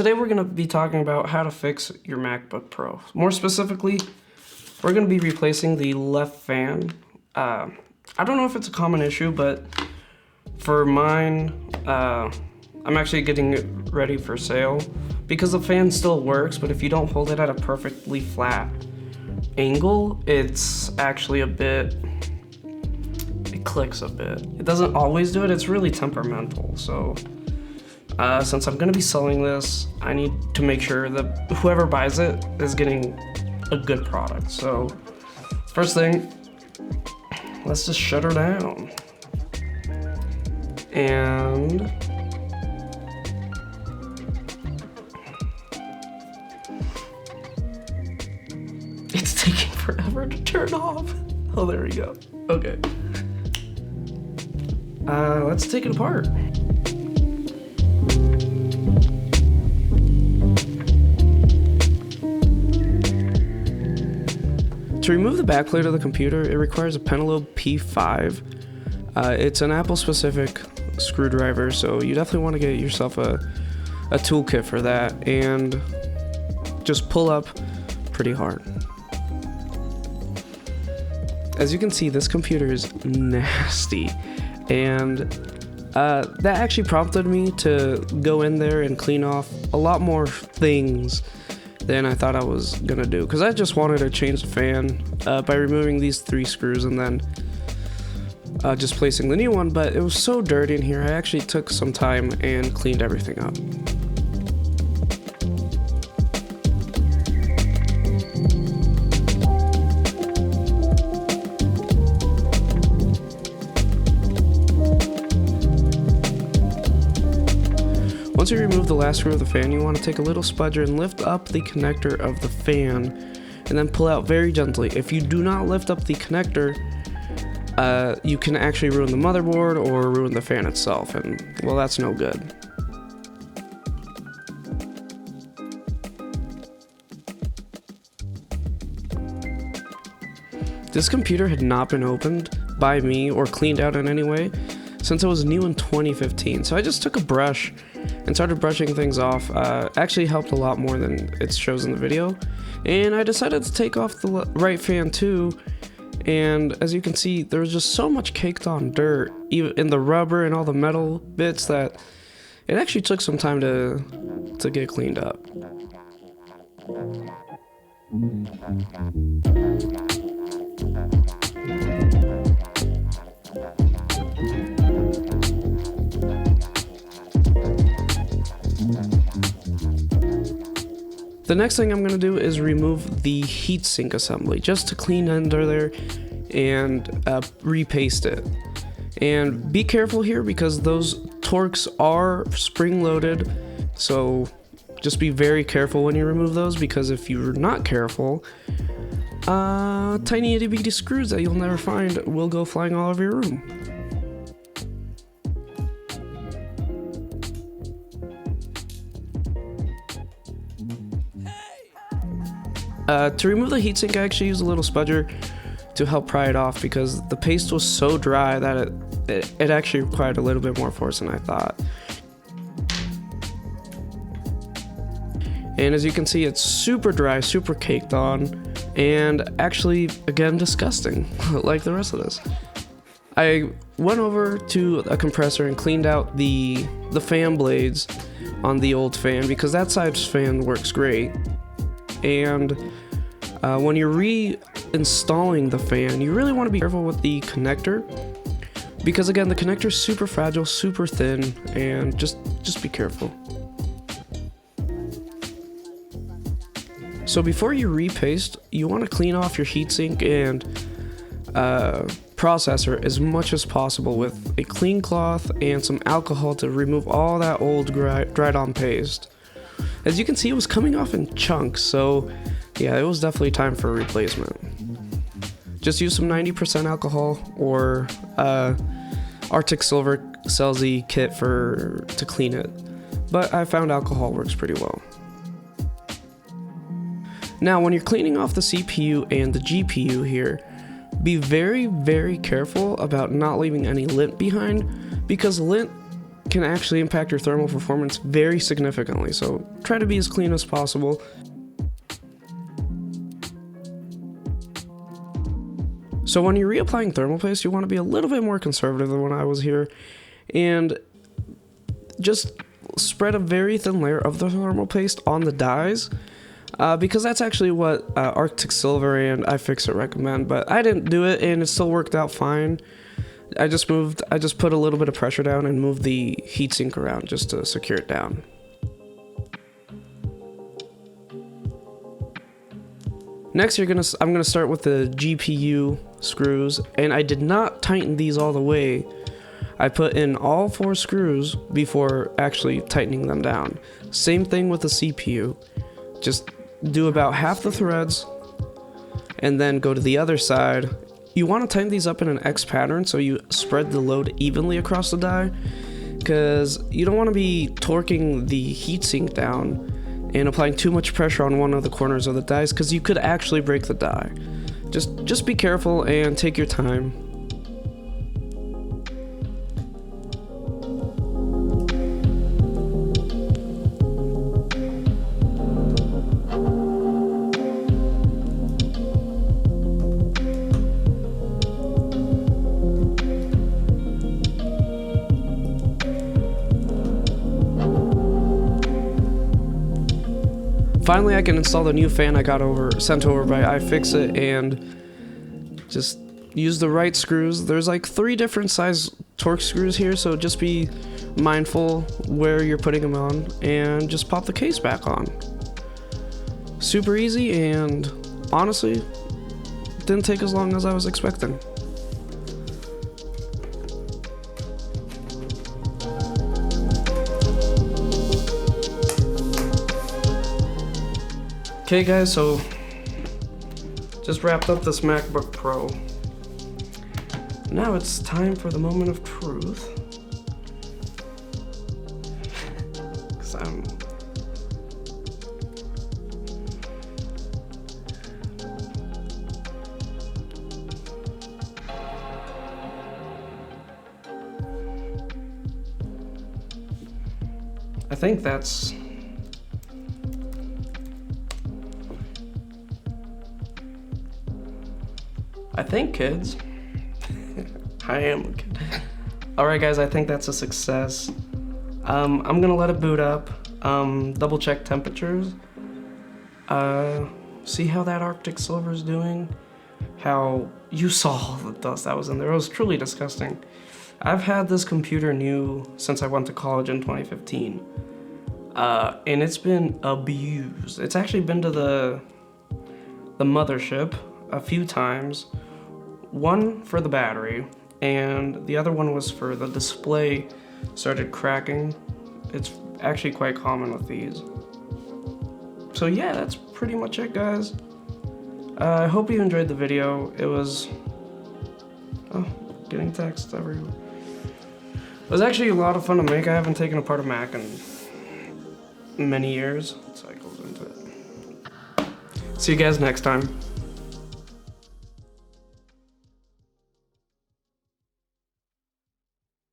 Today we're going to be talking about how to fix your MacBook Pro. More specifically, we're going to be replacing the left fan. I don't know if it's a common issue, but for mine, I'm actually getting it ready for sale because the fan still works, but if you don't hold it at a perfectly flat angle, it's actually it clicks a bit. It doesn't always do it, it's really temperamental, so since I'm gonna be selling this, I need to make sure that whoever buys it is getting a good product. So first thing, let's just shut her down. And it's taking forever to turn off. Oh, there we go. Okay. Let's take it apart. To remove the backplate of the computer, it requires a Penelope P5. It's an Apple-specific screwdriver, so you definitely want to get yourself a toolkit for that, and just pull up pretty hard. As you can see, this computer is nasty, and that actually prompted me to go in there and clean off a lot more things than I thought I was gonna do, because I just wanted to change the fan by removing these 3 screws and then just placing the new one, but it was so dirty in here, I actually took some time and cleaned everything up. Once you remove the last screw of the fan, you want to take a little spudger and lift up the connector of the fan and then pull out very gently. If you do not lift up the connector, you can actually ruin the motherboard or ruin the fan itself, and well, that's no good. This computer had not been opened by me or cleaned out in any way since it was new in 2015, so I just took a brush and started brushing things off. Actually helped a lot more than it shows in the video, and I decided to take off the right fan too, and as you can see, there was just so much caked on dirt even in the rubber and all the metal bits that it actually took some time to get cleaned up. The next thing I'm going to do is remove the heatsink assembly just to clean under there and repaste it. And be careful here because those Torx are spring loaded, so just be very careful when you remove those, because if you're not careful, tiny itty bitty screws that you'll never find will go flying all over your room. To remove the heatsink, I actually used a little spudger to help pry it off because the paste was so dry that it actually required a little bit more force than I thought. And as you can see, it's super dry, super caked on, and actually, again, disgusting, like the rest of this. I went over to a compressor and cleaned out the fan blades on the old fan because that side's fan works great. And when you're reinstalling the fan, you really want to be careful with the connector because, again, the connector is super fragile, super thin, and just be careful. So before you repaste, you want to clean off your heatsink and processor as much as possible with a clean cloth and some alcohol to remove all that old dried on paste. As you can see, it was coming off in chunks, so yeah, it was definitely time for a replacement. Just use some 90% alcohol or Arctic Silver Selzy kit to clean it, but I found alcohol works pretty well. Now, when you're cleaning off the CPU and the GPU here, be very, very careful about not leaving any lint behind, because lint can actually impact your thermal performance very significantly, so try to be as clean as possible. So when you're reapplying thermal paste, you want to be a little bit more conservative than when I was here, and just spread a very thin layer of the thermal paste on the dies, because that's actually what Arctic Silver and iFixit recommend, but I didn't do it and it still worked out fine. I just put a little bit of pressure down and moved the heatsink around just to secure it down. Next, I'm gonna start with the GPU screws, and I did not tighten these all the way. I put in all 4 screws before actually tightening them down. Same thing with the CPU. Just do about half the threads, and then go to the other side. You want to tighten these up in an X pattern so you spread the load evenly across the die, because you don't want to be torquing the heatsink down and applying too much pressure on one of the corners of the dies, because you could actually break the die. Just be careful and take your time. Finally, I can install the new fan I got sent over by iFixit, and just use the right screws. There's like 3 different size Torx screws here, so just be mindful where you're putting them on, and just pop the case back on. Super easy, and honestly, didn't take as long as I was expecting. Okay guys, so just wrapped up this MacBook Pro. Now it's time for the moment of truth. 'Cause I think that's... I think, kids. I am a kid. Alright guys, I think that's a success. I'm gonna let it boot up, double check temperatures, see how that Arctic Silver is doing, how you saw all the dust that was in there. It was truly disgusting. I've had this computer new since I went to college in 2015, and it's been abused. It's actually been to the mothership a few times. One for the battery, and the other one was for the display started cracking. It's actually quite common with these. So yeah, that's pretty much it, guys. I hope you enjoyed the video. It was... oh, getting texts everywhere. It was actually a lot of fun to make. I haven't taken apart a Mac in many years. Cycles into it. See you guys next time.